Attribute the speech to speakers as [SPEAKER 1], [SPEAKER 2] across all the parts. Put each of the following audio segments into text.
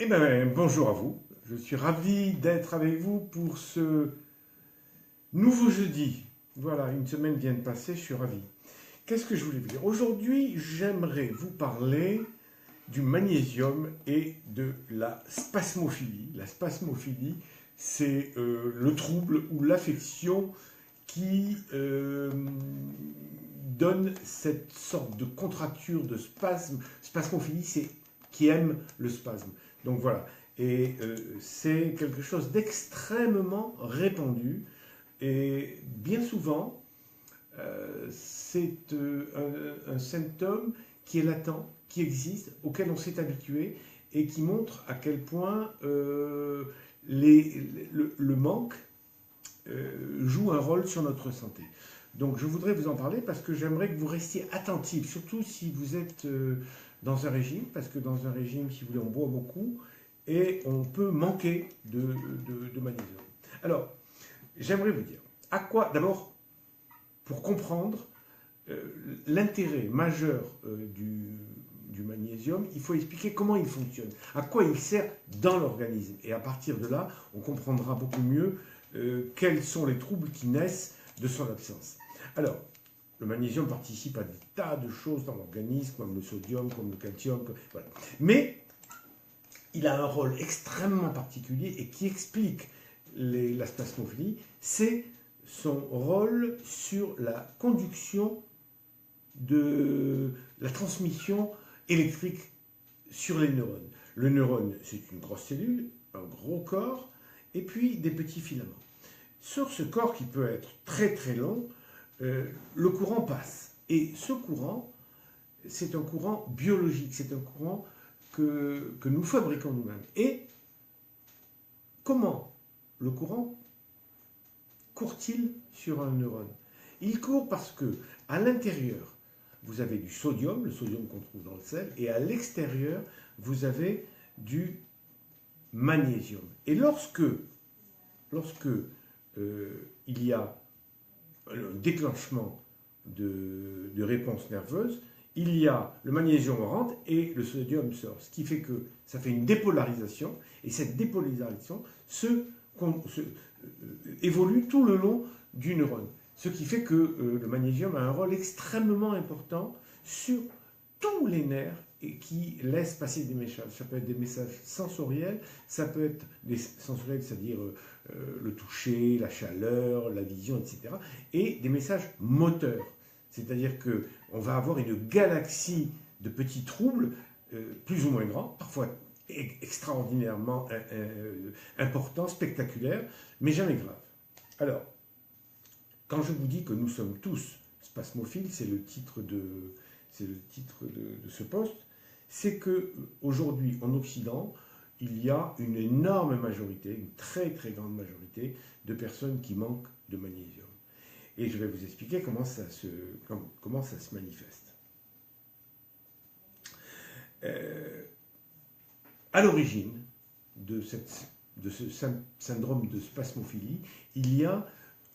[SPEAKER 1] Eh bien, bonjour à vous. Je suis ravi d'être avec vous pour ce nouveau jeudi. Voilà, une semaine vient de passer, je suis ravi. Qu'est-ce que je voulais vous dire? Aujourd'hui, j'aimerais vous parler du magnésium et de la spasmophilie. La spasmophilie, c'est le trouble ou l'affection qui donne cette sorte de contracture, de spasme. Spasmophilie, c'est qui aime le spasme. Donc voilà. Et c'est quelque chose d'extrêmement répandu. Et bien souvent, c'est un symptôme qui est latent, qui existe, auquel on s'est habitué et qui montre à quel point le manque joue un rôle sur notre santé. Donc je voudrais vous en parler parce que j'aimerais que vous restiez attentifs, surtout si vous êtes dans un régime, parce que dans un régime, si vous voulez, on boit beaucoup et on peut manquer de magnésium. Alors, j'aimerais vous dire, à quoi, d'abord, pour comprendre l'intérêt majeur du magnésium, il faut expliquer comment il fonctionne, à quoi il sert dans l'organisme. Et à partir de là, on comprendra beaucoup mieux quels sont les troubles qui naissent de son absence. Alors, le magnésium participe à des tas de choses dans l'organisme, comme le sodium, comme le calcium, voilà. Mais il a un rôle extrêmement particulier et qui explique la spasmophilie, c'est son rôle sur la conduction de la transmission électrique sur les neurones. Le neurone, c'est une grosse cellule, un gros corps, et puis des petits filaments. Sur ce corps qui peut être très très long, le courant passe. Et ce courant, c'est un courant biologique, c'est un courant que nous fabriquons nous-mêmes. Et comment le courant court-il sur un neurone? Il court parce que à l'intérieur, vous avez du sodium, le sodium qu'on trouve dans le sel, et à l'extérieur, vous avez du magnésium. Et lorsque il y a un déclenchement de réponse nerveuse, il y a le magnésium rentre et le sodium sort. Ce qui fait que ça fait une dépolarisation, et cette dépolarisation évolue tout le long du neurone. Ce qui fait que le magnésium a un rôle extrêmement important sur tous les nerfs et qui laisse passer des messages. Ça peut être des messages sensoriels, ça peut être des sensoriels, c'est-à-dire le toucher, la chaleur, la vision, etc. Et des messages moteurs, c'est-à-dire qu'on va avoir une galaxie de petits troubles, plus ou moins grands, parfois extraordinairement importants, spectaculaires, mais jamais graves. Alors, quand je vous dis que nous sommes tous spasmophiles, c'est le titre de ce poste, c'est qu'aujourd'hui, en Occident, il y a une énorme majorité, une très très grande majorité de personnes qui manquent de magnésium. Et je vais vous expliquer comment ça se manifeste. À l'origine de ce syndrome de spasmophilie, il y a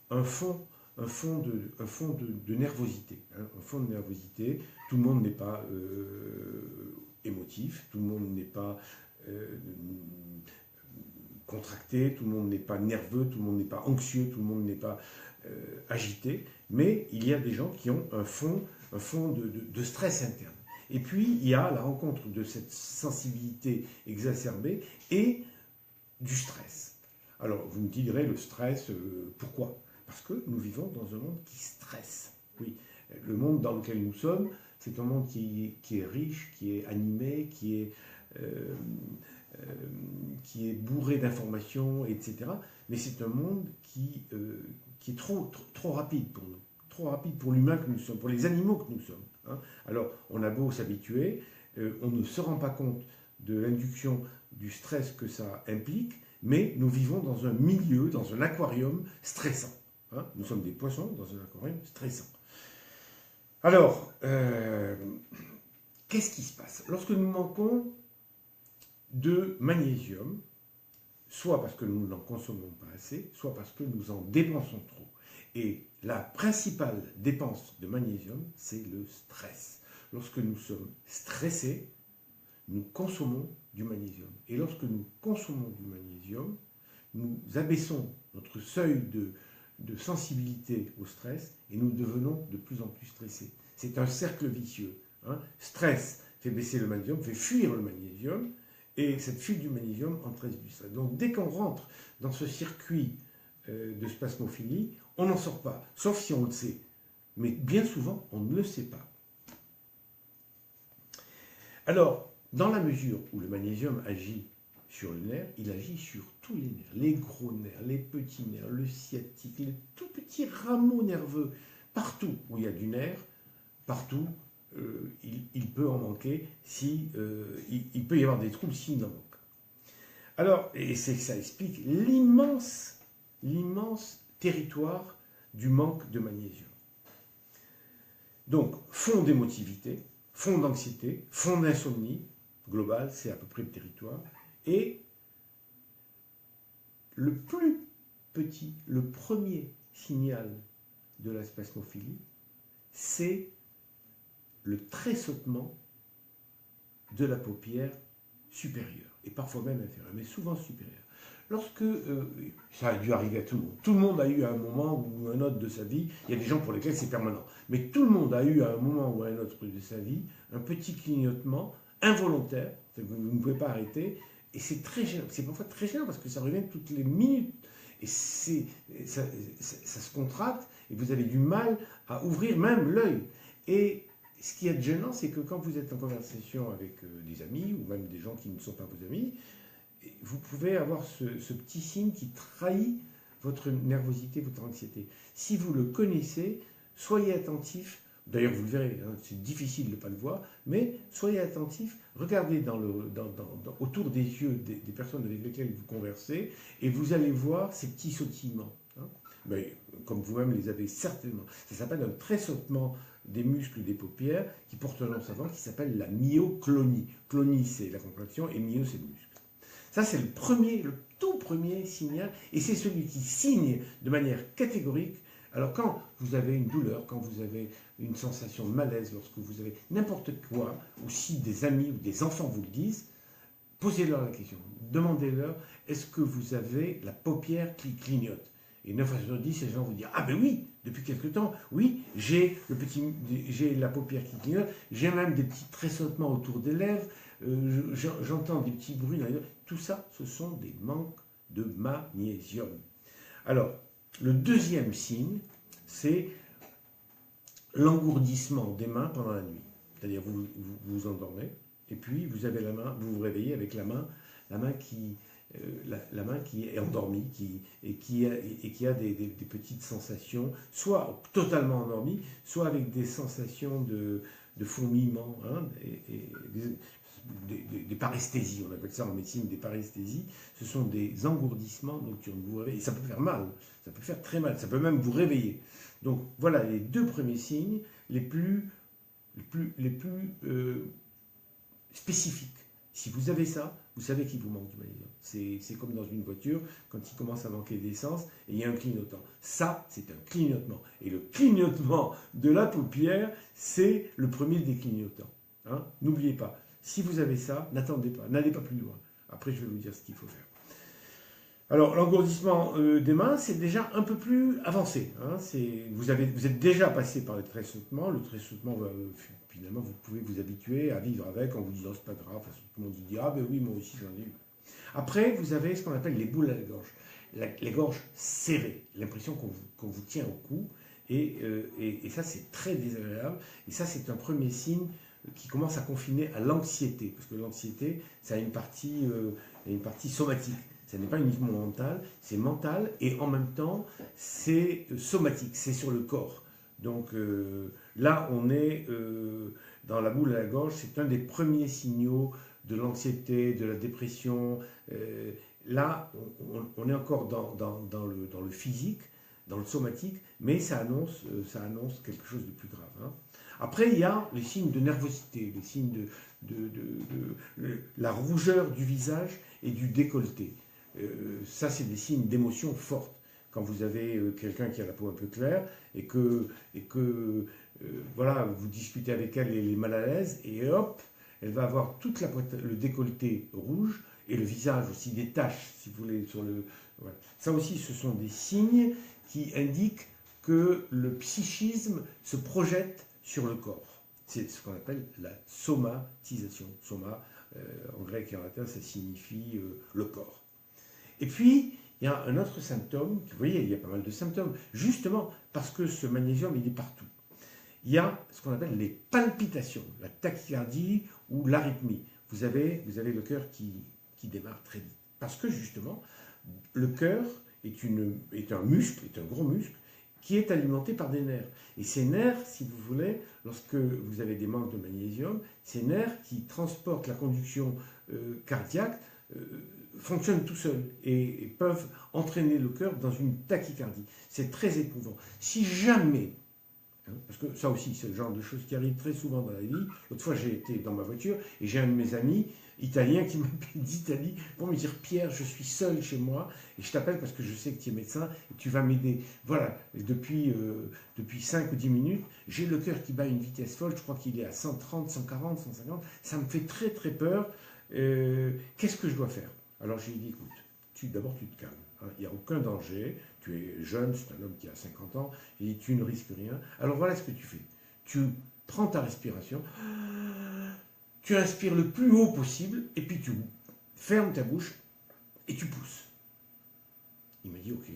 [SPEAKER 1] un fond de nervosité. Un fond de nervosité. Tout le monde n'est pas émotif, tout le monde n'est pas contracté, tout le monde n'est pas nerveux, tout le monde n'est pas anxieux, tout le monde n'est pas agité, mais il y a des gens qui ont un fond de stress interne. Et puis, il y a la rencontre de cette sensibilité exacerbée et du stress. Alors, vous me direz, le stress, pourquoi? Parce que nous vivons dans un monde qui stresse. Oui, le monde dans lequel nous sommes, c'est un monde qui est riche, qui est animé, qui est bourré d'informations, etc. Mais c'est un monde qui est trop rapide pour nous, trop rapide pour l'humain que nous sommes, pour les animaux que nous sommes. Hein. Alors, on a beau s'habituer, on ne se rend pas compte de l'induction du stress que ça implique, mais nous vivons dans un milieu, dans un aquarium stressant. Hein. Nous sommes des poissons dans un aquarium stressant. Alors, qu'est-ce qui se passe? Lorsque nous manquons de magnésium, soit parce que nous n'en consommons pas assez, soit parce que nous en dépensons trop. Et la principale dépense de magnésium, c'est le stress. Lorsque nous sommes stressés, nous consommons du magnésium. Et lorsque nous consommons du magnésium, nous abaissons notre seuil de sensibilité au stress et nous devenons de plus en plus stressés. C'est un cercle vicieux. Hein. Stress fait baisser le magnésium, fait fuir le magnésium, et cette fuite du magnésium entraîne du stress. Donc dès qu'on rentre dans ce circuit de spasmophilie, on n'en sort pas, sauf si on le sait. Mais bien souvent, on ne le sait pas. Alors, dans la mesure où le magnésium agit sur le nerf, il agit sur tous les nerfs, les gros nerfs, les petits nerfs, le sciatique, les tout petits rameaux nerveux. Partout où il y a du nerf, partout, il peut en manquer, si, il peut y avoir des troubles s'il en manque. Alors, et ça explique l'immense territoire du manque de magnésium. Donc, fond d'émotivité, fond d'anxiété, fond d'insomnie, global, c'est à peu près le territoire, et le plus petit, le premier signal de la spasmophilie, c'est le tressautement de la paupière supérieure, et parfois même inférieure, mais souvent supérieure. Lorsque, ça a dû arriver à tout le monde a eu à un moment ou un autre de sa vie, il y a des gens pour lesquels c'est permanent, mais tout le monde a eu à un moment ou à un autre de sa vie un petit clignotement involontaire, que vous ne pouvez pas arrêter, et c'est très gênant, c'est parfois très gênant parce que ça revient toutes les minutes, et ça se contracte, et vous avez du mal à ouvrir même l'œil. Et ce qui est gênant, c'est que quand vous êtes en conversation avec des amis, ou même des gens qui ne sont pas vos amis, vous pouvez avoir ce petit signe qui trahit votre nervosité, votre anxiété. Si vous le connaissez, soyez attentif. D'ailleurs, vous le verrez, hein, c'est difficile de ne pas le voir, mais soyez attentif, regardez autour des yeux des personnes avec lesquelles vous conversez, et vous allez voir ces petits sautillements. Hein. Mais, comme vous-même les avez certainement. Ça s'appelle un tressautement des muscles des paupières qui porte un nom savant qui s'appelle la myoclonie. Clonie, c'est la contraction, et myo, c'est le muscle. Ça, c'est le tout premier signal, et c'est celui qui signe de manière catégorique. Alors, quand vous avez une douleur, quand vous avez une sensation de malaise, lorsque vous avez n'importe quoi, ou si des amis ou des enfants vous le disent, posez-leur la question. Demandez-leur, est-ce que vous avez la paupière qui clignote? Et 9 fois sur 10, les gens vont dire, ah ben oui, depuis quelque temps, oui, j'ai la paupière qui clignote, j'ai même des petits tressautements autour des lèvres, j'entends des petits bruits dans les lèvres. Tout ça, ce sont des manques de magnésium. Alors, le deuxième signe, c'est l'engourdissement des mains pendant la nuit. C'est-à-dire, vous vous endormez, et puis vous avez la main, vous vous réveillez avec la main qui est endormie et qui a des petites sensations, soit totalement endormie, soit avec des sensations de fourmillement, hein, des paresthésies, on appelle ça en médecine des paresthésies. Ce sont des engourdissements nocturnes. Vous réveillez, et ça peut faire mal, ça peut faire très mal, ça peut même vous réveiller. Donc voilà les deux premiers signes les plus spécifiques. Si vous avez ça, vous savez qu'il vous manque du magnésium. C'est comme dans une voiture, quand il commence à manquer d'essence, et il y a un clignotant. Ça, c'est un clignotement. Et le clignotement de la paupière, c'est le premier des clignotants. Hein. N'oubliez pas, si vous avez ça, n'attendez pas, n'allez pas plus loin. Après, je vais vous dire ce qu'il faut faire. Alors, l'engourdissement des mains, c'est déjà un peu plus avancé. Hein. Vous êtes déjà passé par le tressautement. Le tressautement, finalement, vous pouvez vous habituer à vivre avec en vous disant, c'est pas grave. Tout le monde dit, ah ben oui, moi aussi j'en ai eu. Après, vous avez ce qu'on appelle les boules à la gorge. Les gorges serrées, l'impression qu'on vous tient au cou. Et ça, c'est très désagréable. Et ça, c'est un premier signe qui commence à confiner à l'anxiété. Parce que l'anxiété, ça a une partie somatique. Ce n'est pas uniquement mental, c'est mental et en même temps, c'est somatique, c'est sur le corps. Donc là, on est dans la boule à la gorge, c'est un des premiers signaux de l'anxiété, de la dépression. Là, on est encore dans le physique, dans le somatique, mais ça annonce quelque chose de plus grave. Hein. Après, il y a les signes de nervosité, les signes de la rougeur du visage et du décolleté. Ça, c'est des signes d'émotion forte. Quand vous avez quelqu'un qui a la peau un peu claire et que voilà, vous discutez avec elle, elle est mal à l'aise et hop, elle va avoir toute le décolleté rouge et le visage aussi, des taches, si vous voulez, sur le... Voilà. Ça aussi, ce sont des signes qui indiquent que le psychisme se projette sur le corps. C'est ce qu'on appelle la somatisation. Soma, en grec et en latin, ça signifie le corps. Et puis, il y a un autre symptôme, vous voyez, il y a pas mal de symptômes, justement parce que ce magnésium, il est partout. Il y a ce qu'on appelle les palpitations, la tachycardie ou l'arythmie. Vous avez le cœur qui démarre très vite. Parce que justement, le cœur est un muscle, est un gros muscle, qui est alimenté par des nerfs. Et ces nerfs, si vous voulez, lorsque vous avez des manques de magnésium, ces nerfs qui transportent la conduction cardiaque fonctionnent tout seuls et peuvent entraîner le cœur dans une tachycardie. C'est très éprouvant. Si jamais, parce que ça aussi, c'est le genre de choses qui arrivent très souvent dans la vie. L'autre fois, j'ai été dans ma voiture et j'ai un de mes amis italien qui m'appelle d'Italie pour me dire « Pierre, je suis seul chez moi et je t'appelle parce que je sais que tu es médecin et tu vas m'aider. » Voilà, depuis 5 ou 10 minutes, j'ai le cœur qui bat à une vitesse folle. Je crois qu'il est à 130, 140, 150. Ça me fait très très peur. Qu'est-ce que je dois faire? Alors j'ai dit « Écoute, d'abord tu te calmes. Il n'y a aucun danger. Tu es jeune, c'est un homme qui a 50 ans. J'ai dit, tu ne risques rien. Alors voilà ce que tu fais. Tu prends ta respiration, tu inspires le plus haut possible, et puis tu fermes ta bouche et tu pousses. Il m'a dit, ok.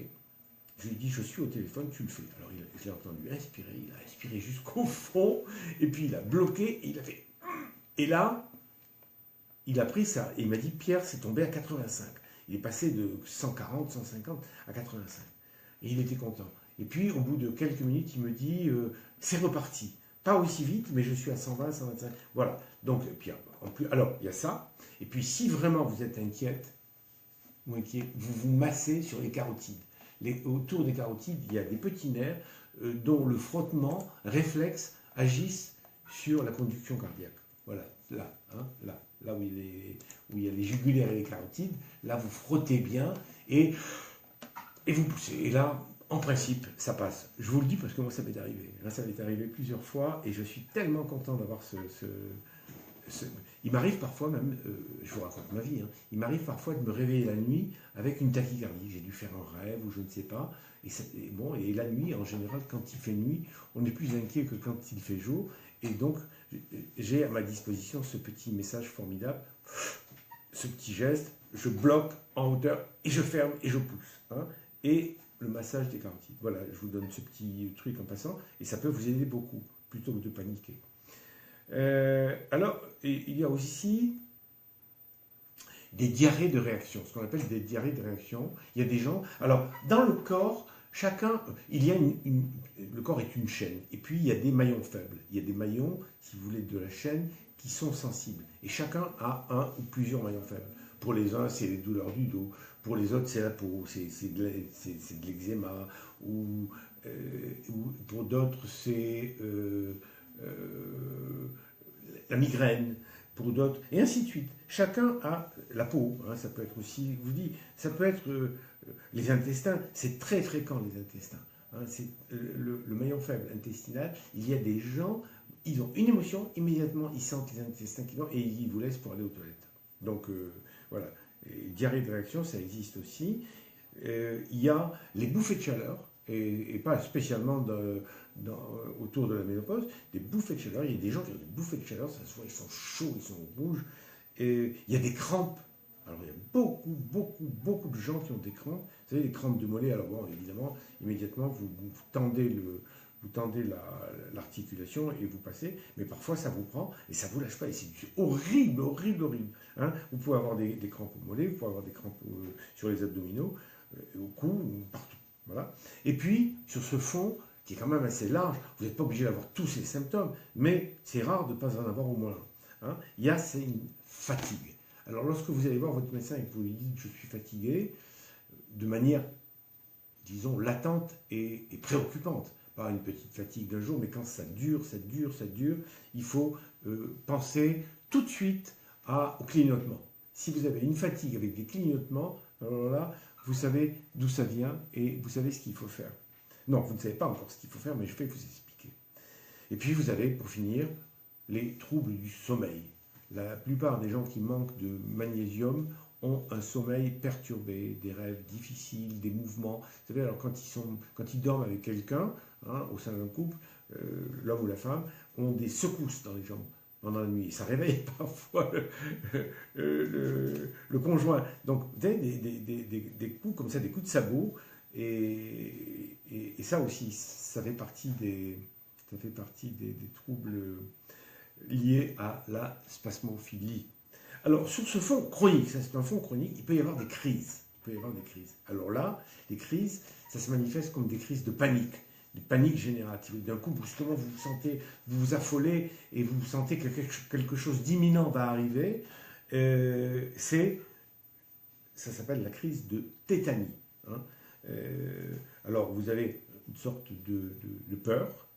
[SPEAKER 1] Je lui ai dit, je suis au téléphone, tu le fais. Alors je l'ai entendu inspirer, il a inspiré jusqu'au fond, et puis il a bloqué, et il a fait... Et là, il a pris ça, et il m'a dit, Pierre, c'est tombé à 85. Il est passé de 140, 150 à 85. Et il était content. Et puis, au bout de quelques minutes, il me dit, c'est reparti. Pas aussi vite, mais je suis à 120, 125. Voilà. Donc, Pierre, en plus, alors, il y a ça. Et puis, si vraiment vous êtes inquiète ou inquiet, vous vous massez sur les carotides. Autour des carotides, il y a des petits nerfs dont le frottement réflexe agissent sur la conduction cardiaque. Voilà, là, là où il y a les jugulaires et les carotides, là vous frottez bien et vous poussez. Et là, en principe, ça passe. Je vous le dis parce que moi, ça m'est arrivé. Là, ça m'est arrivé plusieurs fois et je suis tellement content d'avoir Il m'arrive parfois même, je vous raconte ma vie, il m'arrive parfois de me réveiller la nuit avec une tachycardie. J'ai dû faire un rêve ou je ne sais pas. Et la nuit, en général, quand il fait nuit, on est plus inquiet que quand il fait jour. Et donc, j'ai à ma disposition ce petit message formidable, ce petit geste, je bloque en hauteur et je ferme et je pousse. Et le massage des carotides. Voilà, je vous donne ce petit truc en passant et ça peut vous aider beaucoup, plutôt que de paniquer. Alors, il y a aussi des diarrhées de réaction, ce qu'on appelle des diarrhées de réaction. Il y a des gens... Alors, dans le corps, le corps est une chaîne, et puis il y a des maillons faibles. Il y a des maillons, si vous voulez, de la chaîne qui sont sensibles. Et chacun a un ou plusieurs maillons faibles. Pour les uns, c'est les douleurs du dos. Pour les autres, c'est la peau, c'est de l'eczéma. Ou pour d'autres, c'est la migraine. Pour d'autres, et ainsi de suite. Chacun a la peau. Ça peut être aussi, je vous dis, ça peut être les intestins. C'est très fréquent, les intestins. C'est le maillon faible intestinal. Il y a des gens, ils ont une émotion, immédiatement, ils sentent les intestins qui vont et ils vous laissent pour aller aux toilettes. Donc, voilà. Et diarrhée de réaction, ça existe aussi. Il y a les bouffées de chaleur, et pas spécialement autour de la ménopause, des bouffées de chaleur. Il y a des gens qui ont des bouffées de chaleur, ça se voit, ils sont chauds, ils sont rouges. Et il y a des crampes. Alors, il y a beaucoup de gens qui ont des crampes. Vous savez, les crampes de mollet, alors bon, évidemment, immédiatement, vous tendez l'articulation et vous passez, mais parfois ça vous prend et ça ne vous lâche pas. Et c'est horrible. Vous pouvez avoir des crampes au mollet, vous pouvez avoir des crampes sur les abdominaux, au cou, partout. Voilà. Et puis, sur ce fond, qui est quand même assez large, vous n'êtes pas obligé d'avoir tous ces symptômes, mais c'est rare de ne pas en avoir au moins un. C'est une fatigue. Alors, lorsque vous allez voir votre médecin et que vous lui dites « je suis fatigué », de manière, disons, latente et préoccupante, pas une petite fatigue d'un jour, mais quand ça dure, il faut penser tout de suite au clignotement. Si vous avez une fatigue avec des clignotements, alors là, vous savez d'où ça vient et vous savez ce qu'il faut faire. Non, vous ne savez pas encore ce qu'il faut faire, mais je vais vous expliquer. Et puis vous avez, pour finir, les troubles du sommeil. La plupart des gens qui manquent de magnésium ont un sommeil perturbé, des rêves difficiles, des mouvements. Vous savez, alors quand ils dorment avec quelqu'un, hein, au sein d'un couple, l'homme ou la femme, ont des secousses dans les jambes pendant la nuit. Et ça réveille parfois le conjoint. Donc, des coups comme ça, des coups de sabot. Et ça aussi, ça fait partie des troubles liés à la spasmophilie. Alors, sur ce fond chronique, ça c'est un fond chronique, il peut y avoir des crises. Alors là, les crises, ça se manifeste comme des crises de panique, des paniques génératives. D'un coup, brusquement, vous vous affolez et vous sentez que quelque chose d'imminent va arriver. Ça s'appelle la crise de tétanie. Hein. Alors, vous avez une sorte de peur,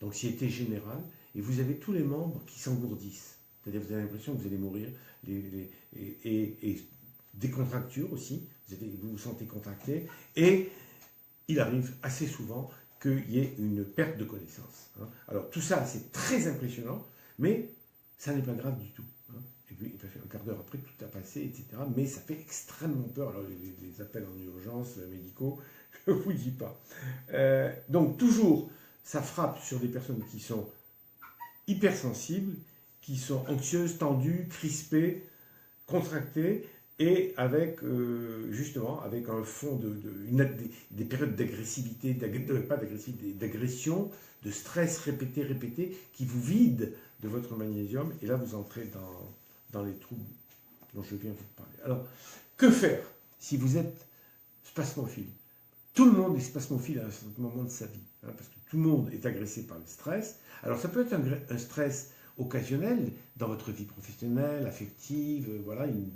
[SPEAKER 1] d'anxiété générale, et vous avez tous les membres qui s'engourdissent. C'est-à-dire que vous avez l'impression que vous allez mourir, et des contractures aussi, vous vous sentez contracté, et il arrive assez souvent qu'il y ait une perte de connaissance. Hein. Alors tout ça, c'est très impressionnant, mais ça n'est pas grave du tout. Hein. Et puis, il fait un quart d'heure après, tout a passé, etc. Mais ça fait extrêmement peur. Alors les appels en urgence médicaux, je ne vous dis pas. Donc toujours, ça frappe sur des personnes qui sont hypersensibles, qui sont anxieuses, tendues, crispées, contractées, et avec justement avec un fond des périodes d'agressivité, pas d'agressivité, d'agression, de stress répété, qui vous vident de votre magnésium, et là vous entrez dans les troubles dont je viens de vous parler. Alors, que faire si vous êtes spasmophile? Tout le monde est spasmophile à un certain moment de sa vie, hein, parce que tout le monde est agressé par le stress. Alors ça peut être un stress occasionnel dans votre vie professionnelle, affective, voilà, une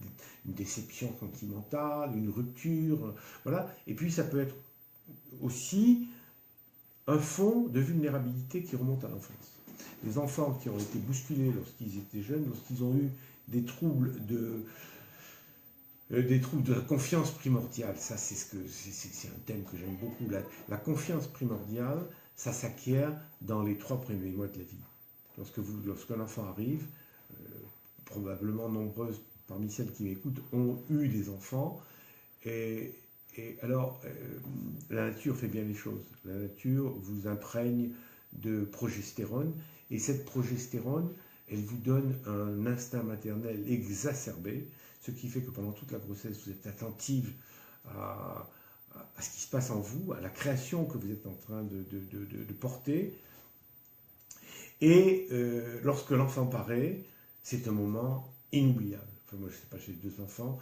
[SPEAKER 1] déception sentimentale, une rupture, voilà. Et puis ça peut être aussi un fond de vulnérabilité qui remonte à l'enfance. Les enfants qui ont été bousculés lorsqu'ils étaient jeunes, lorsqu'ils ont eu des troubles de la confiance primordiale, ça c'est un thème que j'aime beaucoup. La confiance primordiale, ça s'acquiert dans les 3 premiers mois de la vie. Lorsqu'un enfant arrive, probablement nombreuses parmi celles qui m'écoutent ont eu des enfants, et alors la nature fait bien les choses. La nature vous imprègne de progestérone, et cette progestérone, elle vous donne un instinct maternel exacerbé, ce qui fait que pendant toute la grossesse, vous êtes attentive à ce qui se passe en vous, à la création que vous êtes en train de porter. Et lorsque l'enfant paraît, c'est un moment inoubliable. Enfin, moi, je ne sais pas, j'ai 2 enfants,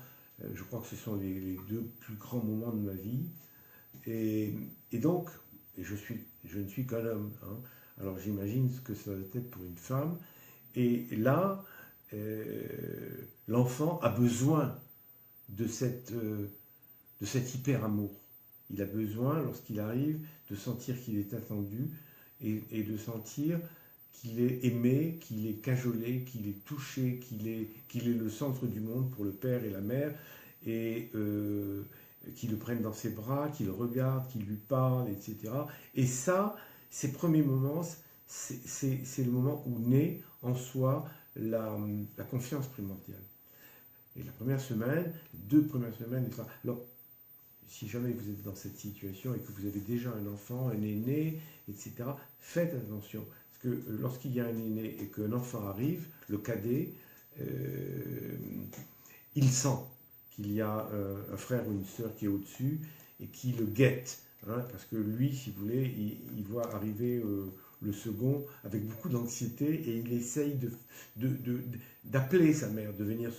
[SPEAKER 1] je crois que ce sont les 2 plus grands moments de ma vie. Et donc, je ne suis qu'un homme. Hein. Alors j'imagine ce que ça doit être pour une femme. Et là, l'enfant a besoin de cet hyper-amour. Il a besoin, lorsqu'il arrive, de sentir qu'il est attendu, et de sentir qu'il est aimé, qu'il est cajolé, qu'il est touché, qu'il est le centre du monde pour le père et la mère, et qu'il le prenne dans ses bras, qu'il le regarde, qu'il lui parle, etc. Et ça, ces premiers moments, c'est le moment où naît en soi la confiance primordiale. Et la première semaine, 2 premières semaines, etc. Alors, si jamais vous êtes dans cette situation et que vous avez déjà un enfant, un aîné, etc., faites attention. Parce que lorsqu'il y a un aîné et qu'un enfant arrive, le cadet, il sent qu'il y a un frère ou une sœur qui est au-dessus et qui le guette. Hein, parce que lui, si vous voulez, il voit arriver le second avec beaucoup d'anxiété, et il essaye d'appeler sa mère, de venir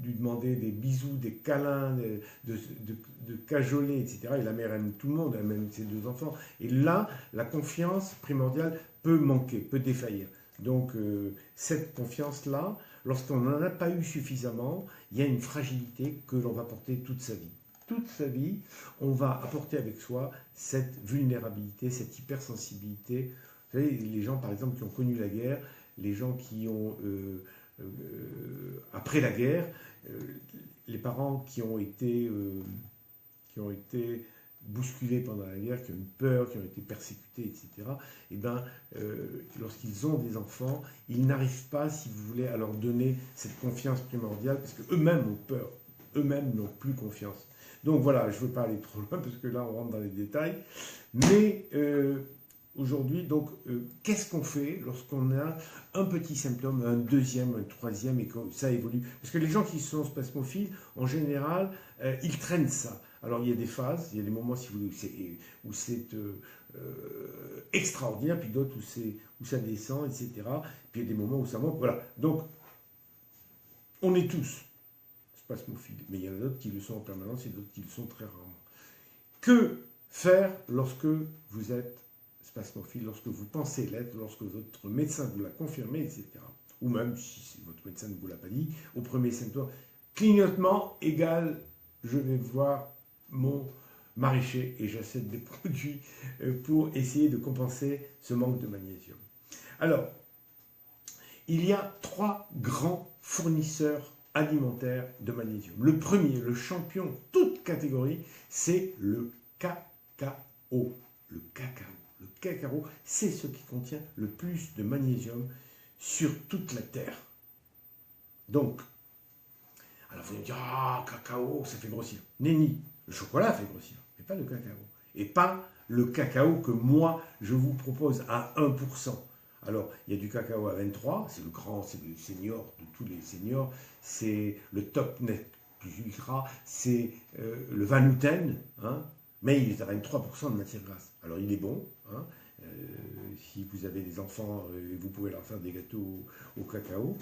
[SPEAKER 1] lui demander des bisous, des câlins, de cajoler, etc. Et la mère aime tout le monde, elle aime ses 2 enfants. Et là, la confiance primordiale peut manquer, peut défaillir. Donc cette confiance-là, lorsqu'on n'en a pas eu suffisamment, il y a une fragilité que l'on va porter toute sa vie. Toute sa vie, on va apporter avec soi cette vulnérabilité, cette hypersensibilité. Vous savez, les gens, par exemple, qui ont connu la guerre, les gens qui ont, après la guerre, les parents qui ont été bousculés pendant la guerre, qui ont eu peur, qui ont été persécutés, etc., eh ben, lorsqu'ils ont des enfants, ils n'arrivent pas, si vous voulez, à leur donner cette confiance primordiale, parce qu'eux-mêmes ont peur, eux-mêmes n'ont plus confiance. Donc voilà, je ne veux pas aller trop loin, parce que là, on rentre dans les détails. Mais aujourd'hui, donc, qu'est-ce qu'on fait lorsqu'on a un petit symptôme, un deuxième, un troisième, et que ça évolue? Parce que les gens qui sont spasmophiles, en général, ils traînent ça. Alors, il y a des phases, il y a des moments si vous voulez, où c'est extraordinaire, puis d'autres où ça descend, etc. Puis il y a des moments où ça monte. Voilà. Donc, on est tous spasmophiles, mais il y en a d'autres qui le sont en permanence et d'autres qui le sont très rarement. Que faire lorsque vous êtes spasmophile, lorsque vous pensez l'être, lorsque votre médecin vous l'a confirmé, etc. Ou même, si votre médecin ne vous l'a pas dit, au premier symptôme, clignotement égale, je vais voir mon maraîcher et j'achète des produits pour essayer de compenser ce manque de magnésium. Alors, il y a 3 grands fournisseurs alimentaires de magnésium. Le premier, le champion, toute catégorie, c'est le cacao. Le cacao. Le cacao, c'est ce qui contient le plus de magnésium sur toute la Terre. Donc, alors vous allez me dire, ah, cacao, ça fait grossir. Nenni, le chocolat fait grossir, mais pas le cacao. Et pas le cacao que moi, je vous propose à 1%. Alors, il y a du cacao à 23, c'est le grand, c'est le senior de tous les seniors, c'est le top net plus gras, c'est le Vanuten, hein, mais il est à 23% de matière grasse. Alors, il est bon, hein, si vous avez des enfants, vous pouvez leur faire des gâteaux au cacao.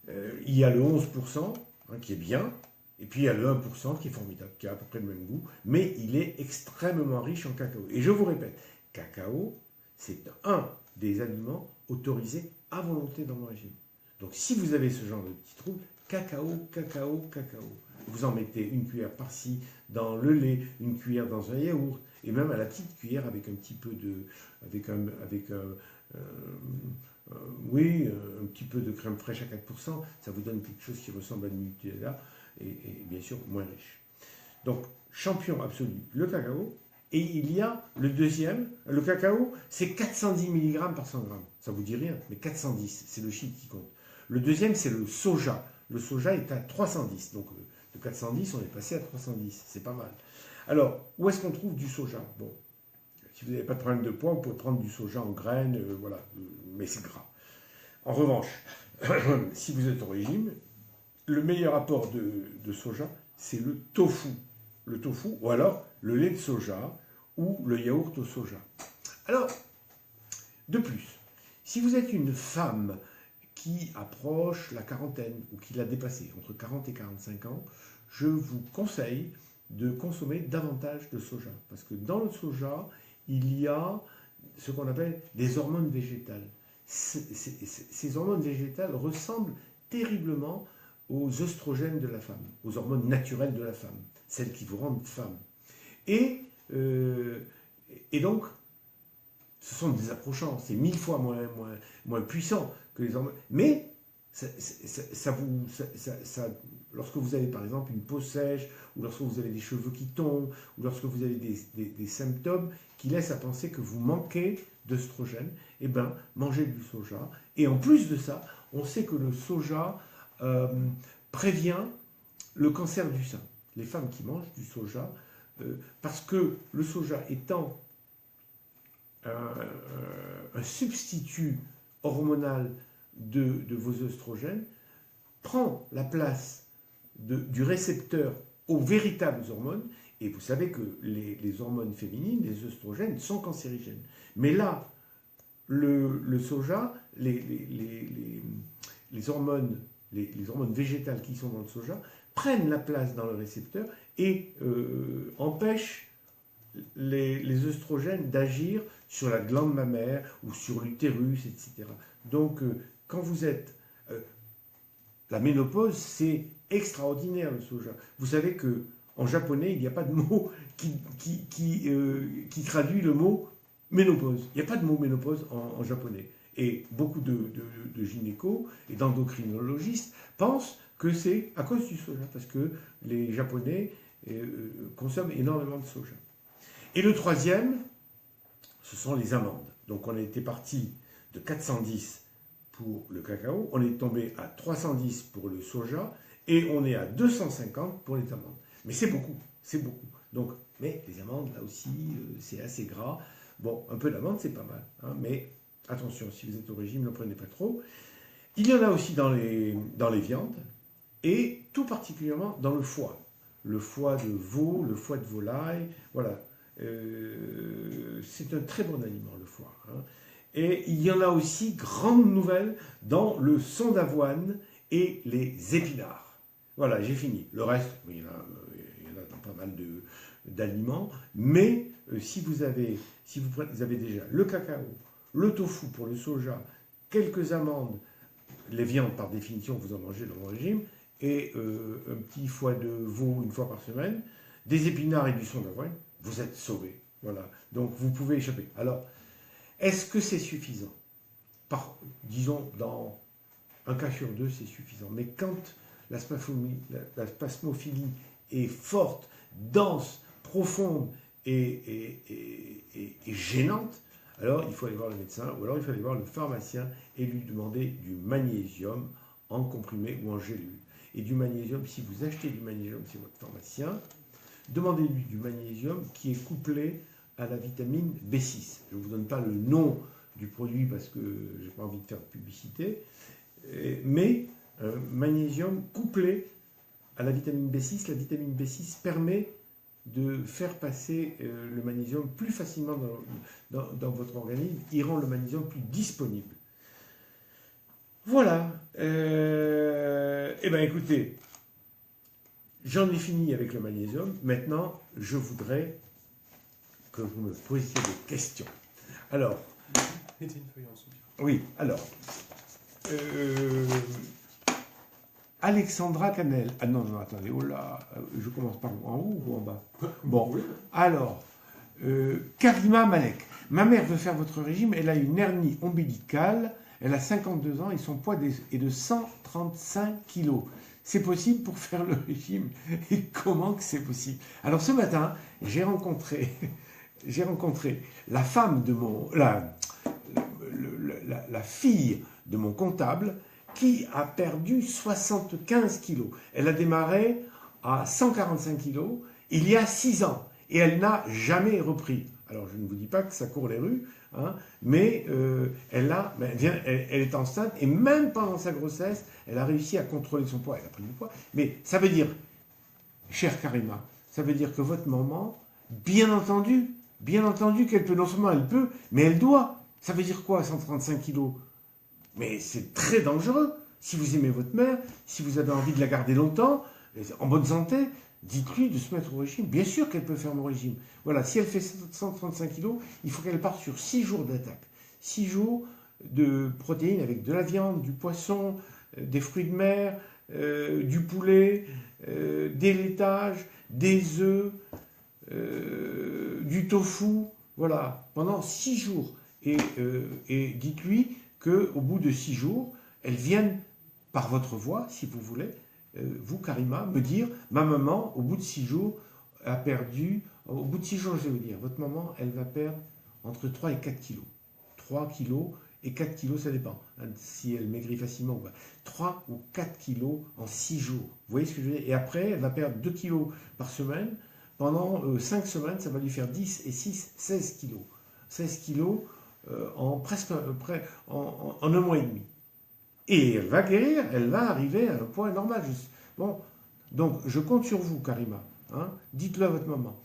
[SPEAKER 1] Il y a le 11%, hein, qui est bien, et puis il y a le 1% qui est formidable, qui a à peu près le même goût, mais il est extrêmement riche en cacao. Et je vous répète, cacao, c'est un des aliments autorisés à volonté dans le régime. Donc si vous avez ce genre de petits troubles, cacao, cacao, cacao. Vous en mettez une cuillère par-ci dans le lait, une cuillère dans un yaourt, et même à la petite cuillère avec un petit peu de... oui, un petit peu de crème fraîche à 4%, ça vous donne quelque chose qui ressemble à du Nutella, et bien sûr moins riche. Donc, champion absolu, le cacao. Et il y a le deuxième, le cacao, c'est 410 mg par 100 g. Ça vous dit rien, mais 410, c'est le chiffre qui compte. Le deuxième, c'est le soja. Le soja est à 310. Donc, de 410, on est passé à 310. C'est pas mal. Alors, où est-ce qu'on trouve du soja? Bon, si vous n'avez pas de problème de poids, vous pouvez prendre du soja en graines, voilà, mais c'est gras. En revanche, si vous êtes au régime, le meilleur apport de soja, c'est le tofu. Le tofu, ou alors le lait de soja, ou le yaourt au soja. Alors, de plus, si vous êtes une femme qui approche la quarantaine, ou qui l'a dépassée, entre 40 et 45 ans, je vous conseille de consommer davantage de soja. Parce que dans le soja, il y a ce qu'on appelle des hormones végétales. Ces hormones végétales ressemblent terriblement aux œstrogènes de la femme, aux hormones naturelles de la femme, celles qui vous rendent femme. Et donc, ce sont des approchants, c'est 1000 fois moins puissant que les hormones. Mais lorsque vous avez par exemple une peau sèche, ou lorsque vous avez des cheveux qui tombent, ou lorsque vous avez des symptômes qui laissent à penser que vous manquez d'œstrogène, eh bien, mangez du soja. Et en plus de ça, on sait que le soja prévient le cancer du sein. Les femmes qui mangent du soja, parce que le soja étant un substitut hormonal de vos œstrogènes, prend la place du récepteur aux véritables hormones, et vous savez que les hormones féminines, les œstrogènes, sont cancérigènes. Mais là, le soja, les hormones végétales qui sont dans le soja, prennent la place dans le récepteur et empêchent les œstrogènes d'agir sur la glande mammaire ou sur l'utérus, etc. Donc, quand vous êtes... la ménopause, c'est extraordinaire, le soja. Vous savez qu'en japonais, il n'y a pas de mot qui traduit le mot ménopause. Il n'y a pas de mot ménopause en japonais. Et beaucoup de gynécos et d'endocrinologistes pensent que c'est à cause du soja, parce que les Japonais consomment énormément de soja. Et le troisième, ce sont les amandes. Donc on était parti de 410 pour le cacao, on est tombé à 310 pour le soja, et on est à 250 pour les amandes. Mais c'est beaucoup, c'est beaucoup. Donc, mais les amandes, là aussi, c'est assez gras. Bon, un peu d'amande, c'est pas mal. Hein, mais attention, si vous êtes au régime, ne prenez pas trop. Il y en a aussi dans les viandes, et tout particulièrement dans le foie. Le foie de veau, le foie de volaille, voilà. C'est un très bon aliment, le foie. Hein. Et il y en a aussi, grande nouvelle, dans le son d'avoine et les épinards. Voilà, j'ai fini. Le reste, il y en a dans pas mal d'aliments, mais si vous avez déjà le cacao, le tofu pour le soja, quelques amandes, les viandes par définition vous en mangez dans le régime, et un petit foie de veau une fois par semaine, des épinards et du son d'avoine, vous êtes sauvés. Voilà, donc vous pouvez échapper. Alors, est-ce que c'est suffisant? Disons, dans un cas sur deux, c'est suffisant. Mais quand la spasmophilie est forte, dense, profonde et gênante, alors il faut aller voir le médecin ou alors il faut aller voir le pharmacien et lui demander du magnésium en comprimé ou en gélule. Et du magnésium, si vous achetez du magnésium chez votre pharmacien, demandez-lui du magnésium qui est couplé à la vitamine B6. Je ne vous donne pas le nom du produit parce que je n'ai pas envie de faire de publicité, mais magnésium couplé à la vitamine B6. La vitamine B6 permet de faire passer le magnésium plus facilement dans votre organisme, qui rend le magnésium plus disponible. Voilà. Eh bien, écoutez, j'en ai fini avec le magnésium. Maintenant, je voudrais que vous me posiez des questions. Alors,
[SPEAKER 2] mettez une feuille en dessous.
[SPEAKER 1] Oui, alors, Alexandra Canel. Ah non, non, attendez, oh là, je commence par en haut ou en bas? Bon, alors, Karima Malek. Ma mère veut faire votre régime, elle a une hernie ombilicale, elle a 52 ans et son poids est de 135 kilos. C'est possible pour faire le régime? Et comment que c'est possible? Alors ce matin, j'ai rencontré la femme de la fille de mon comptable qui a perdu 75 kilos. Elle a démarré à 145 kilos il y a 6 ans et elle n'a jamais repris. Alors je ne vous dis pas que ça court les rues, hein, mais elle est enceinte et même pendant sa grossesse, elle a réussi à contrôler son poids. Elle a pris du poids. Mais ça veut dire, chère Karima, ça veut dire que votre maman, bien entendu qu'elle peut, non seulement elle peut, mais elle doit. Ça veut dire quoi, 135 kilos? Mais c'est très dangereux. Si vous aimez votre mère, si vous avez envie de la garder longtemps, en bonne santé, dites-lui de se mettre au régime. Bien sûr qu'elle peut faire mon régime. Voilà, si elle fait 135 kilos, il faut qu'elle parte sur 6 jours d'attaque. 6 jours de protéines avec de la viande, du poisson, des fruits de mer, du poulet, des laitages, des œufs, du tofu. Voilà, pendant 6 jours. Et dites-lui qu'au bout de 6 jours, elle vienne par votre voix, si vous voulez, vous, Karima, me dire, ma maman, au bout de 6 jours, a perdu, au bout de 6 jours, je vais vous dire, votre maman, elle va perdre entre 3 et 4 kilos. 3 kilos et 4 kilos, ça dépend, hein, si elle maigrit facilement ou pas. 3 ou 4 kilos en 6 jours. Vous voyez ce que je veux dire? Et après, elle va perdre 2 kilos par semaine. Pendant 5 semaines, ça va lui faire 10 et 6, 16 kilos. 16 kilos en un mois et demi. Et elle va guérir, elle va arriver à un poids normal. Bon, donc je compte sur vous, Karima. Hein, dites-le à votre maman.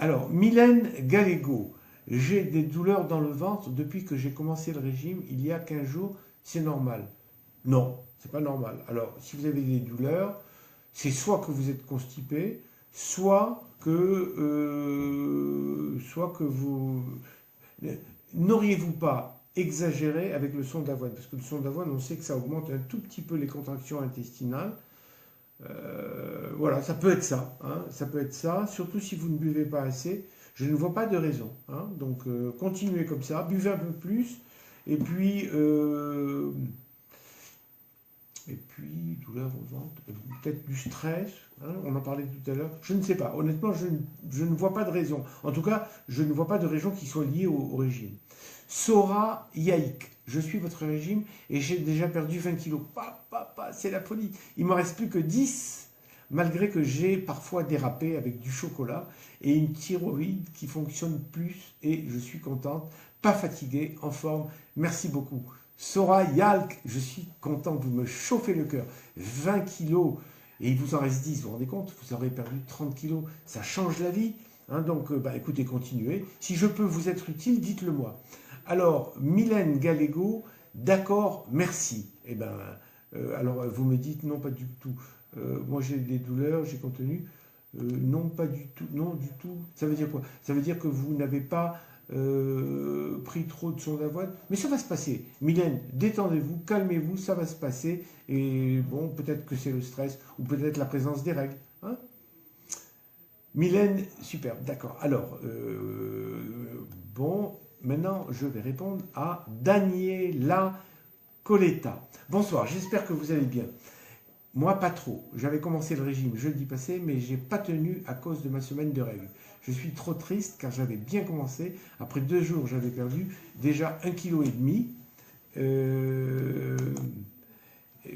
[SPEAKER 1] Alors, Mylène Gallego, j'ai des douleurs dans le ventre depuis que j'ai commencé le régime il y a 15 jours, c'est normal? Non, c'est pas normal. Alors, si vous avez des douleurs, c'est soit que vous êtes constipé, soit que vous... N'auriez-vous pas exagéré avec le son d'avoine? Parce que le son d'avoine, on sait que ça augmente un tout petit peu les contractions intestinales. Voilà, ça peut être ça. Hein, ça peut être ça, surtout si vous ne buvez pas assez. Je ne vois pas de raison. Hein, donc, continuez comme ça, buvez un peu plus. Et puis, Et puis, douleur au ventre, peut-être du stress, hein, on en parlait tout à l'heure. Je ne sais pas. Honnêtement, je ne vois pas de raison. En tout cas, je ne vois pas de raison qui soit liée au régime. Sora Yaïk, je suis votre régime et j'ai déjà perdu 20 kilos. C'est la folie. Il ne me reste plus que 10, malgré que j'ai parfois dérapé avec du chocolat et une thyroïde qui fonctionne plus et je suis contente, pas fatiguée, en forme. Merci beaucoup. Sora Yalk, je suis content, vous me chauffez le cœur. 20 kilos, et il vous en reste 10, vous vous rendez compte, vous aurez perdu 30 kilos, ça change la vie. Hein, donc, écoutez, continuez. Si je peux vous être utile, dites-le moi. Alors, Mylène Gallego, d'accord, merci. Eh ben, alors, vous me dites non, pas du tout. Moi, j'ai des douleurs, j'ai contenu. Non, pas du tout. Non, du tout. Ça veut dire quoi? Ça veut dire que vous n'avez pas pris trop de son d'avoine. Mais ça va se passer. Mylène, détendez-vous, calmez-vous, ça va se passer. Et bon, peut-être que c'est le stress ou peut-être la présence des règles. Hein, Mylène, super, d'accord. Alors, bon, maintenant, je vais répondre à Daniela Coletta. Bonsoir, j'espère que vous allez bien. Moi, pas trop. J'avais commencé le régime jeudi passé, mais j'ai pas tenu à cause de ma semaine de règles. Je suis trop triste car j'avais bien commencé. Après 2 jours, j'avais perdu déjà 1,5 kg.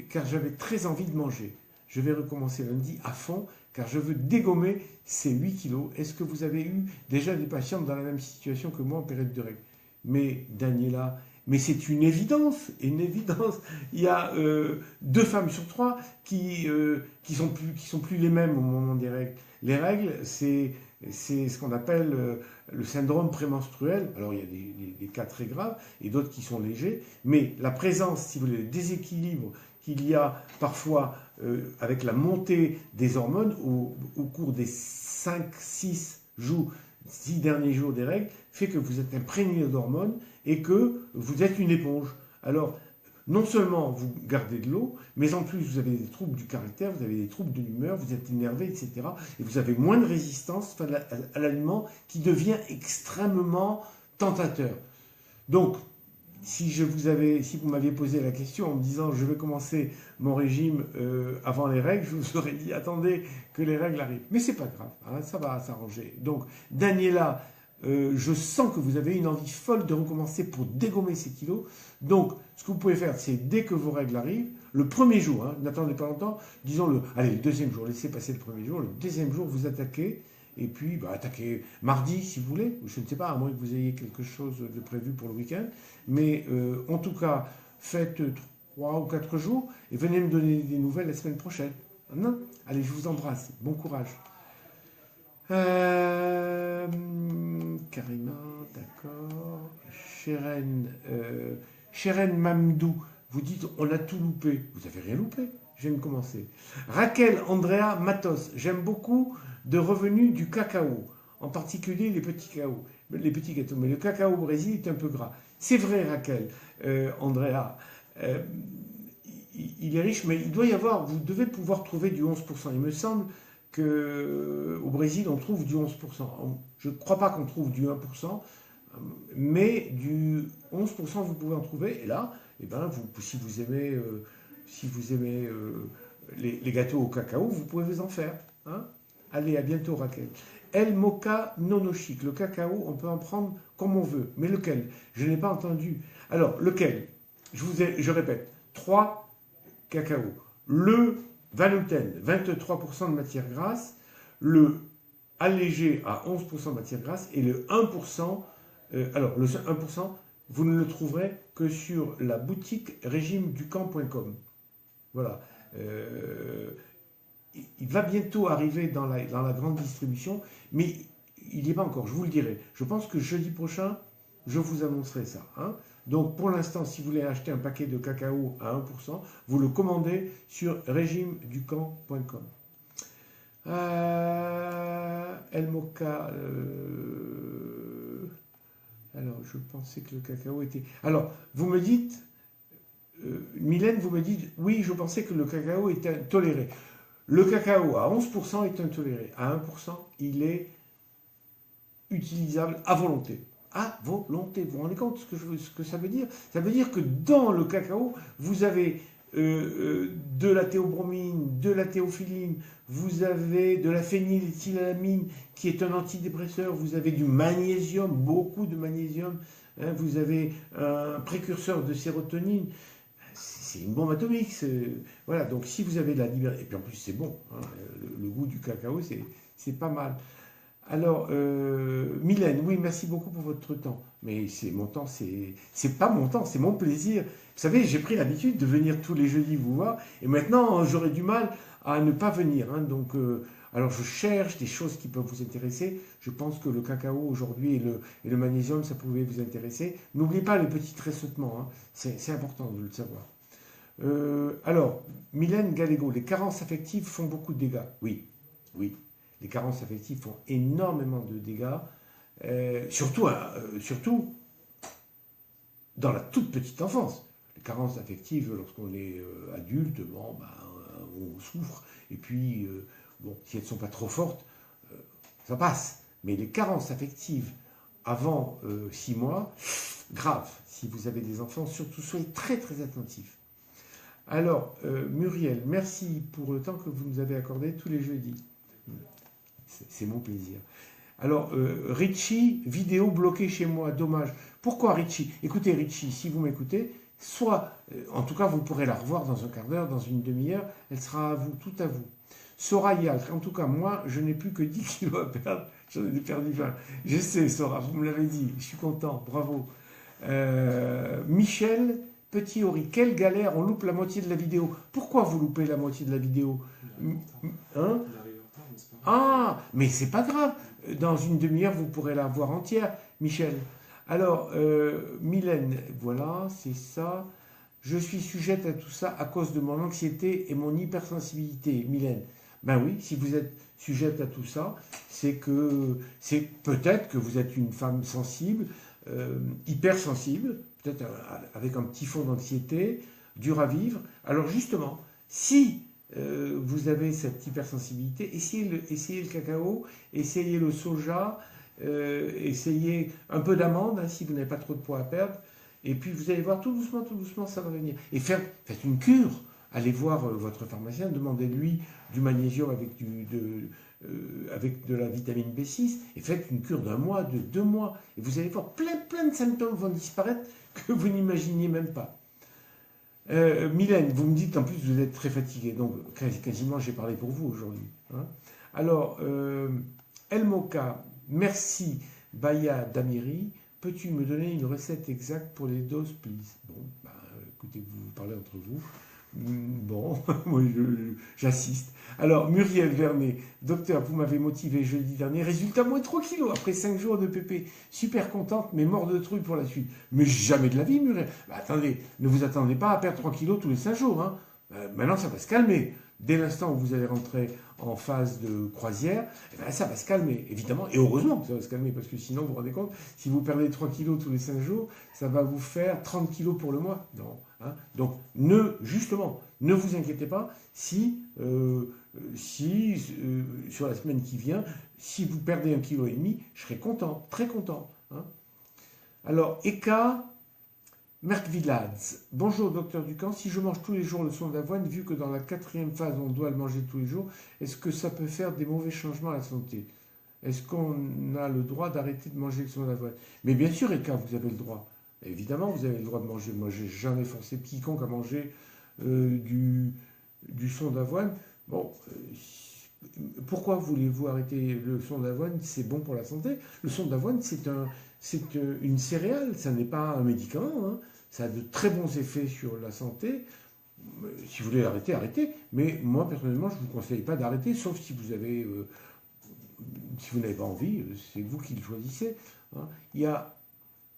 [SPEAKER 1] Car j'avais très envie de manger. Je vais recommencer lundi à fond car je veux dégommer ces 8 kilos. Est-ce que vous avez eu déjà des patientes dans la même situation que moi en période de règles? Mais Daniela, mais c'est une évidence, une évidence. Il y a 2 femmes sur 3 qui sont plus les mêmes au moment des règles. Les règles, c'est ce qu'on appelle le syndrome prémenstruel. Alors il y a des cas très graves et d'autres qui sont légers, mais la présence, si vous voulez, le déséquilibre qu'il y a parfois avec la montée des hormones au cours des 5-6 jours, 6 derniers jours des règles, fait que vous êtes imprégné d'hormones et que vous êtes une éponge. Alors, non seulement vous gardez de l'eau, mais en plus vous avez des troubles du caractère, vous avez des troubles de l'humeur, vous êtes énervé, etc. Et vous avez moins de résistance à l'aliment qui devient extrêmement tentateur. Donc, si vous m'aviez posé la question en me disant je vais commencer mon régime avant les règles, je vous aurais dit attendez que les règles arrivent. Mais c'est pas grave, hein, ça va s'arranger. Donc, Daniela, je sens que vous avez une envie folle de recommencer pour dégommer ces kilos. Donc, ce que vous pouvez faire, c'est dès que vos règles arrivent, le premier jour, hein, n'attendez pas longtemps, disons le deuxième jour, laissez passer le premier jour, le deuxième jour, vous attaquez, et puis attaquez mardi si vous voulez, je ne sais pas, à moins que vous ayez quelque chose de prévu pour le week-end, mais en tout cas, faites 3 ou 4 jours, et venez me donner des nouvelles la semaine prochaine. Non? Allez, je vous embrasse, bon courage. Karima, d'accord. Cheren Mamdou, vous dites on a tout loupé. Vous n'avez rien loupé, je viens de commencer. Raquel Andrea Matos, j'aime beaucoup de revenus du cacao, en particulier les petits gâteaux. Mais le cacao au Brésil est un peu gras. C'est vrai, Raquel, Andrea. Il est riche, mais il doit y avoir, vous devez pouvoir trouver du 11%. Il me semble qu'au Brésil, on trouve du 11%. Je ne crois pas qu'on trouve du 1%, mais du 11%, vous pouvez en trouver. Et là, si vous aimez, les gâteaux au cacao, vous pouvez vous en faire. Hein. Allez, à bientôt, Raquel. El Mocha Nonochic. Le cacao, on peut en prendre comme on veut. Mais lequel? Je n'ai pas entendu. Alors, lequel? Je répète. 3 cacao. Le Vanuten, 23% de matière grasse, le allégé à 11% de matière grasse et le 1%, alors le 1%, vous ne le trouverez que sur la boutique régimeducamp.com. Voilà. Il va bientôt arriver dans la grande distribution, mais il n'y est pas encore, je vous le dirai. Je pense que jeudi prochain, je vous annoncerai ça. Hein. Donc pour l'instant, si vous voulez acheter un paquet de cacao à 1%, vous le commandez sur régimeducamp.com. El Mocha. Alors, je pensais que le cacao était... Alors, vous me dites... Mylène, vous me dites, oui, je pensais que le cacao était toléré. Le cacao à 11% est intoléré. À 1%, il est utilisable à volonté. À volonté. Vous vous rendez compte ce que ça veut dire? Ça veut dire que dans le cacao, vous avez de la théobromine, de la théophiline, vous avez de la phényléthylamine qui est un antidépresseur, vous avez du magnésium, beaucoup de magnésium, hein, vous avez un précurseur de sérotonine. C'est une bombe atomique. Voilà, donc si vous avez de la liberté, et puis en plus c'est bon, hein, le goût du cacao, c'est pas mal. Alors, Mylène, oui, merci beaucoup pour votre temps. Mais c'est mon temps, c'est pas mon temps, c'est mon plaisir. Vous savez, j'ai pris l'habitude de venir tous les jeudis vous voir, et maintenant j'aurais du mal à ne pas venir. Hein, donc, alors je cherche des choses qui peuvent vous intéresser. Je pense que le cacao aujourd'hui et le magnésium, ça pouvait vous intéresser. N'oubliez pas les petits tressautements, hein, c'est important de le savoir. Alors, Mylène Gallego, les carences affectives font beaucoup de dégâts. Oui, oui. Les carences affectives font énormément de dégâts, surtout dans la toute petite enfance. Les carences affectives, lorsqu'on est adulte, bon, ben, on souffre, et puis, bon, si elles ne sont pas trop fortes, ça passe. Mais les carences affectives avant 6 mois, grave. Si vous avez des enfants, surtout soyez très très attentifs. Alors, Muriel, merci pour le temps que vous nous avez accordé tous les jeudis. C'est mon plaisir. Alors, Richie, vidéo bloquée chez moi, dommage. Pourquoi Richie? Écoutez Richie, si vous m'écoutez, soit, en tout cas, vous pourrez la revoir dans un quart d'heure, dans une demi-heure, elle sera à vous, tout à vous. Soraya, en tout cas, moi, je n'ai plus que 10 kilos à perdre, j'en ai perdu 20. Je sais, Sora, vous me l'avez dit, je suis content, bravo. Michel, Petit Ori, quelle galère, on loupe la moitié de la vidéo. Pourquoi vous loupez la moitié de la vidéo? Hein? Ah, mais c'est pas grave. Dans une demi-heure, vous pourrez la voir entière, Michel. Alors, Mylène, voilà, c'est ça. Je suis sujette à tout ça à cause de mon anxiété et mon hypersensibilité, Mylène. Ben oui, si vous êtes sujette à tout ça, c'est peut-être que vous êtes une femme sensible, hypersensible, peut-être avec un petit fond d'anxiété, dur à vivre. Alors justement, si vous avez cette hypersensibilité, essayez le cacao, essayez le soja, essayez un peu d'amande, hein, si vous n'avez pas trop de poids à perdre, et puis vous allez voir tout doucement, ça va venir. Et faites une cure, allez voir votre pharmacien, demandez-lui du magnésium avec de la vitamine B6, et faites une cure d'1 mois, de 2 mois, et vous allez voir plein de symptômes vont disparaître que vous n'imaginiez même pas. Mylène, vous me dites en plus vous êtes très fatiguée, donc quasiment j'ai parlé pour vous aujourd'hui. Hein. Alors, Elmoka, merci Baya Damiri, peux-tu me donner une recette exacte pour les doses, please? Bon, bah, écoutez, vous parlez entre vous. Bon, moi j'assiste. Alors, Muriel Vernet, docteur, vous m'avez motivé jeudi dernier. Résultat, moins 3 kilos après 5 jours de pépé. Super contente, mais mort de trouille pour la suite. Mais jamais de la vie, Muriel. Bah, attendez, ne vous attendez pas à perdre 3 kilos tous les 5 jours. Hein. Maintenant, ça va se calmer. Dès l'instant où vous allez rentrer en phase de croisière, eh ben, ça va se calmer, évidemment. Et heureusement que ça va se calmer, parce que sinon, vous vous rendez compte, si vous perdez 3 kilos tous les 5 jours, ça va vous faire 30 kilos pour le mois. Non. Hein. Donc, justement, ne vous inquiétez pas si sur la semaine qui vient, si vous perdez 1,5 kg, je serai content, très content. Hein. Alors, Eka Merkvilads, bonjour docteur Ducamp, si je mange tous les jours le son d'avoine, vu que dans la 4e phase on doit le manger tous les jours, est-ce que ça peut faire des mauvais changements à la santé? Est-ce qu'on a le droit d'arrêter de manger le son d'avoine? Mais bien sûr, Eka, vous avez le droit. Évidemment, vous avez le droit de manger. Moi, j'ai jamais forcé quiconque à manger du son d'avoine. Bon, pourquoi voulez-vous arrêter le son d'avoine? C'est bon pour la santé. Le son d'avoine, c'est une céréale, ça n'est pas un médicament. Hein. Ça a de très bons effets sur la santé. Si vous voulez arrêter, arrêtez. Mais moi, personnellement, je ne vous conseille pas d'arrêter, sauf si vous avez, si vous n'avez pas envie, c'est vous qui le choisissez. Hein. Il y a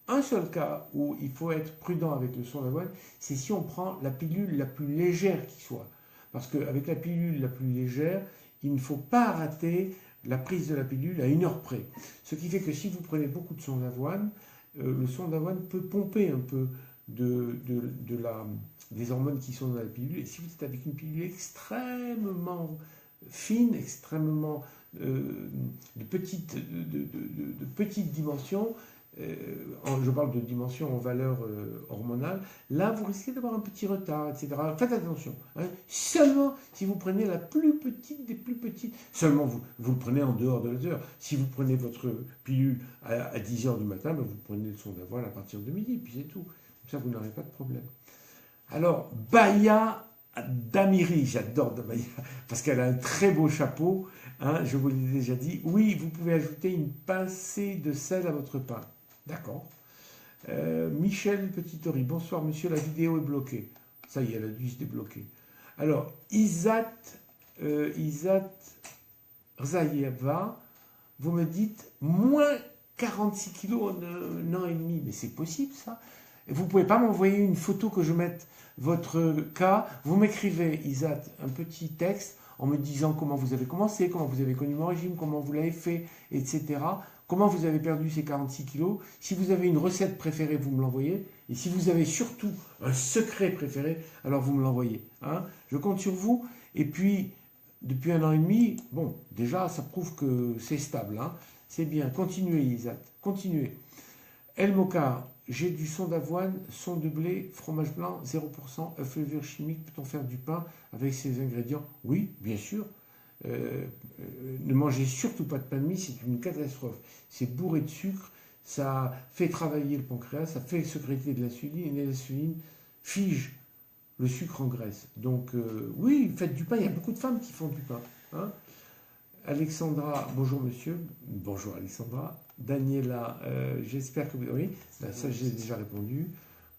[SPEAKER 1] un seul cas où il faut être prudent avec le son d'avoine, c'est si on prend la pilule la plus légère qui soit. Parce qu'avec la pilule la plus légère, il ne faut pas rater la prise de la pilule à 1 heure près. Ce qui fait que si vous prenez beaucoup de son d'avoine, le son d'avoine peut pomper un peu des hormones qui sont dans la pilule. Et si vous êtes avec une pilule extrêmement fine, extrêmement de petite dimension, je parle de dimension en valeur hormonale, là vous risquez d'avoir un petit retard, etc. Faites attention. Hein. Seulement si vous prenez la plus petite des plus petites, seulement vous le prenez en dehors de l'heure. Si vous prenez votre pilule à 10 heures du matin, ben vous prenez le son d'avoine à partir de midi, puis c'est tout. Comme ça, vous n'aurez pas de problème. Alors, Baya Damiri, j'adore Baya, parce qu'elle a un très beau chapeau, hein, je vous l'ai déjà dit. Oui, vous pouvez ajouter une pincée de sel à votre pain. D'accord. Michel Petit-Tori, bonsoir monsieur, la vidéo est bloquée. Ça y est, elle a dû se débloquer. Alors, Isat Rzaïeva, vous me dites moins 46 kilos en un an et demi. Mais c'est possible ça. Vous ne pouvez pas m'envoyer une photo que je mette votre cas. Vous m'écrivez, Isat, un petit texte en me disant comment vous avez commencé, comment vous avez connu mon régime, comment vous l'avez fait, etc. Comment vous avez perdu ces 46 kilos. Si vous avez une recette préférée, vous me l'envoyez. Et si vous avez surtout un secret préféré, alors vous me l'envoyez. Hein. Je compte sur vous. Et puis, depuis un an et demi, bon, déjà, ça prouve que c'est stable. Hein. C'est bien. Continuez, Isat. Continuez. El Moka, j'ai du son d'avoine, son de blé, fromage blanc, 0%, œuf levure chimique. Peut-on faire du pain avec ces ingrédients? Oui, bien sûr. Ne mangez surtout pas de pain de mie, c'est une catastrophe. C'est bourré de sucre, ça fait travailler le pancréas, ça fait sécréter de l'insuline, et l'insuline fige le sucre en graisse. Donc oui, faites du pain, il y a beaucoup de femmes qui font du pain. Hein. Alexandra, bonjour monsieur, bonjour Alexandra. Daniela, j'espère que vous... Oui, ça j'ai déjà répondu.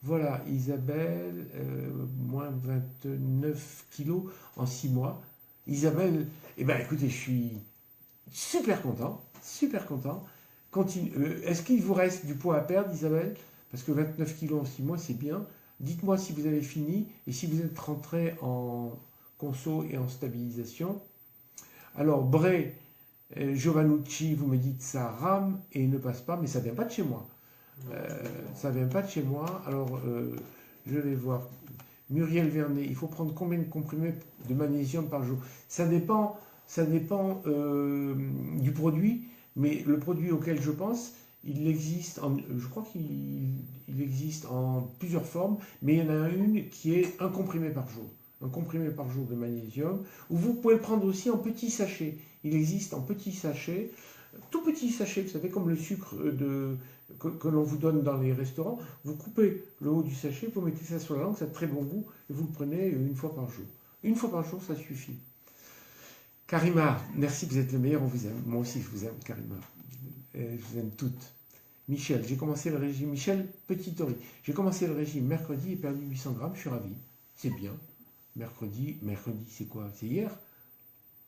[SPEAKER 1] Voilà, Isabelle, moins 29 kilos en 6 mois. Isabelle, eh bien écoutez, je suis super content, super content. Est-ce qu'il vous reste du poids à perdre, Isabelle? Parce que 29 kilos en 6 mois, c'est bien. Dites-moi si vous avez fini et si vous êtes rentré en conso et en stabilisation. Alors, Bray, Giovannucci, vous me dites ça rame et ne passe pas, mais ça ne vient pas de chez moi. Ça ne vient pas de chez moi. Alors, je vais voir. Muriel Vernet, il faut prendre combien de comprimés de magnésium par jour? Ça dépend du produit, mais le produit auquel je pense, je crois qu'il existe en plusieurs formes, mais il y en a une qui est un comprimé par jour. Un comprimé par jour de magnésium, ou vous pouvez le prendre aussi en petits sachets. Il existe en petits sachets, tout petits sachets, vous savez, comme le sucre que l'on vous donne dans les restaurants. Vous coupez le haut du sachet, vous mettez ça sur la langue, ça a très bon goût, et vous le prenez une fois par jour. Une fois par jour, ça suffit. Karima, merci, vous êtes le meilleur, on vous aime. Moi aussi, je vous aime, Karima. Je vous aime toutes. Michel, j'ai commencé le régime. Michel Petit-Tori, j'ai commencé le régime mercredi et perdu 800 grammes, je suis ravi. C'est bien. Mercredi, c'est quoi? C'est hier?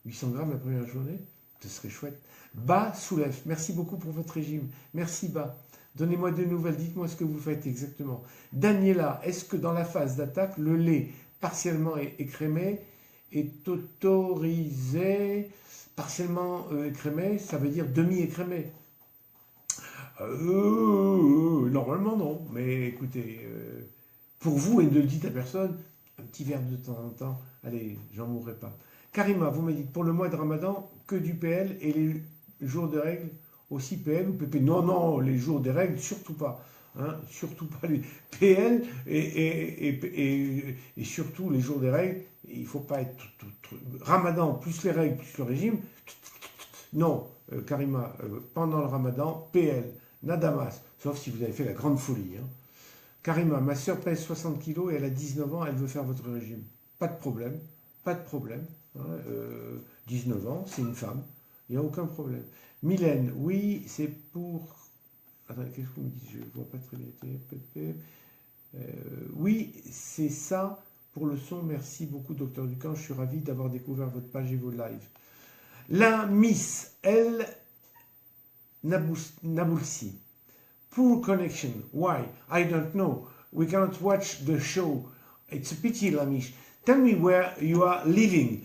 [SPEAKER 1] 800 grammes la première journée? Ce serait chouette. Bas soulève, merci beaucoup pour votre régime. Merci Bas. Donnez-moi des nouvelles, dites-moi ce que vous faites exactement. Daniela, est-ce que dans la phase d'attaque, le lait partiellement écrémé est autorisé? Partiellement écrémé, ça veut dire demi-écrémé. Normalement non, mais écoutez, pour vous, et ne le dites à personne, un petit verre de temps en temps, allez, j'en mourrai pas. Karima, vous me dites, pour le mois de Ramadan, que du PL et les jours de règles aussi PL ou PP? Non, non, les jours des règles, surtout pas. Hein, surtout pas les PL et surtout les jours des règles, il ne faut pas être Ramadan plus les règles plus le régime. Non, Karima, pendant le Ramadan, PL, nadamas, sauf si vous avez fait la grande folie. Hein. Karima, ma soeur pèse 60 kilos et elle a 19 ans, elle veut faire votre régime. Pas de problème, pas de problème. Hein, 19 ans, c'est une femme, il n'y a aucun problème. Mylène, oui, c'est pour... Attendez, qu'est-ce qu'on me dit? Je ne vois pas très bien. Oui, c'est ça pour le son. Merci beaucoup, Docteur Ducamp. Je suis ravi d'avoir découvert votre page et vos lives. La Miss El Naboulsi. Poor connection. Why? I don't know. We cannot watch the show. It's a pity, Lamish. Tell me where you are living.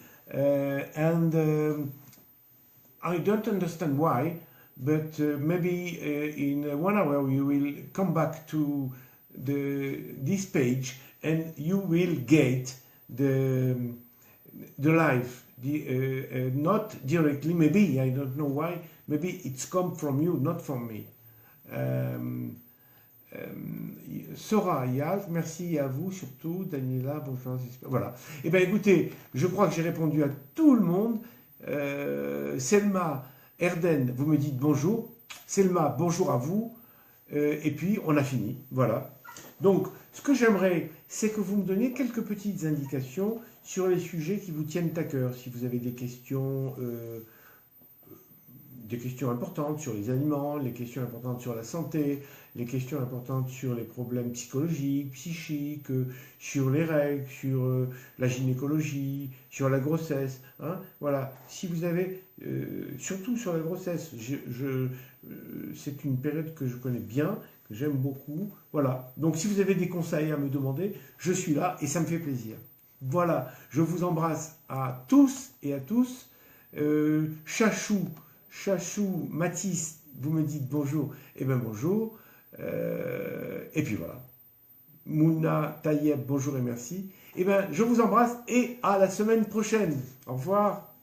[SPEAKER 1] I don't understand why, but maybe in 1 hour you will come back to this page and you will get the live. Not directly, maybe, I don't know why, maybe it's come from you, not from me. Sora Yaz, merci à vous surtout. Daniela, bonjour. Voilà. Eh bien écoutez, je crois que j'ai répondu à tout le monde. Selma Erden, vous me dites bonjour. Selma, bonjour à vous. Et puis on a fini. Voilà. Donc ce que j'aimerais, c'est que vous me donniez quelques petites indications sur les sujets qui vous tiennent à cœur. Si vous avez des questions importantes sur les aliments, les questions importantes sur la santé, les questions importantes sur les problèmes psychologiques, psychiques, sur les règles, sur la gynécologie, sur la grossesse. Hein, voilà. Si vous avez, surtout sur la grossesse, c'est une période que je connais bien, que j'aime beaucoup. Voilà. Donc si vous avez des conseils à me demander, je suis là et ça me fait plaisir. Voilà. Je vous embrasse à tous et à tous. Chachou, Mathis, vous me dites bonjour. Eh bien bonjour. Et puis voilà. Mouna, Tayeb, bonjour et merci. Eh bien, je vous embrasse et à la semaine prochaine. Au revoir.